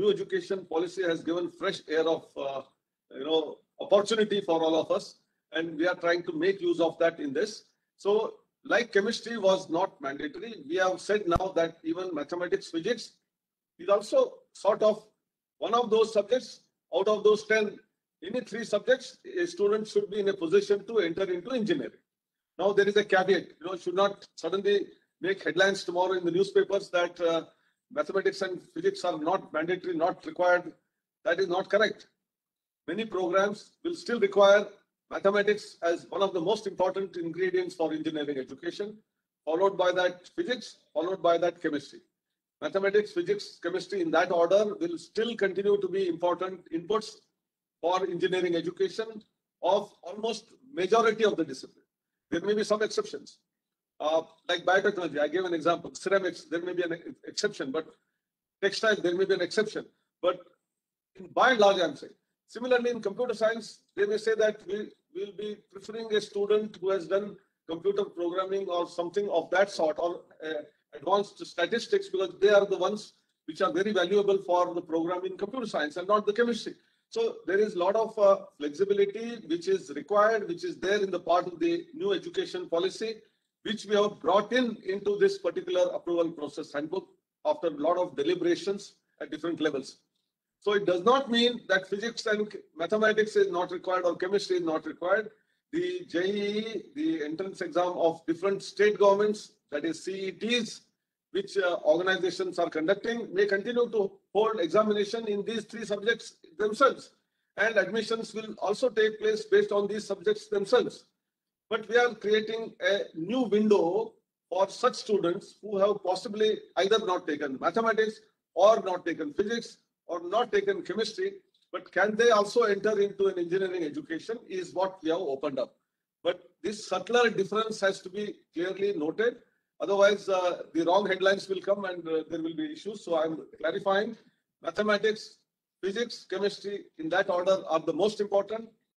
new education policy has given fresh air of opportunity for all of us, and we are trying to make use of that in this. So, like chemistry was not mandatory, we have said now that even mathematics, physics is also sort of one of those subjects. Out of those 10, any 3 subjects, a student should be in a position to enter into engineering. Now, there is a caveat, should not suddenly make headlines tomorrow in the newspapers that mathematics and physics are not mandatory, not required. That is not correct. Many programs will still require mathematics as one of the most important ingredients for engineering education, followed by that physics, followed by that chemistry. Mathematics, physics, chemistry in that order will still continue to be important inputs for engineering education of almost majority of the discipline. There may be some exceptions. Like biotechnology, I gave an example. Ceramics, there may be an exception, but textile, there may be an exception. But by and large, I'm saying. Similarly, in computer science, they may say that we will be preferring a student who has done computer programming or something of that sort, or advanced statistics, because they are the ones which are very valuable for the programming in computer science and not the chemistry. So there is a lot of flexibility which is required, which is there in the part of the new education policy, which we have brought into this particular approval process handbook after a lot of deliberations at different levels. So it does not mean that physics and mathematics is not required or chemistry is not required. The JEE, the entrance exam of different state governments, that is CETs, which organizations are conducting, may continue to hold examination in these 3 subjects themselves. And admissions will also take place based on these subjects themselves. But we are creating a new window for such students who have possibly either not taken mathematics or not taken physics or not taken chemistry, but can they also enter into an engineering education is what we have opened up. But this subtler difference has to be clearly noted. Otherwise, the wrong headlines will come and there will be issues. So I'm clarifying mathematics, physics, chemistry in that order are the most important.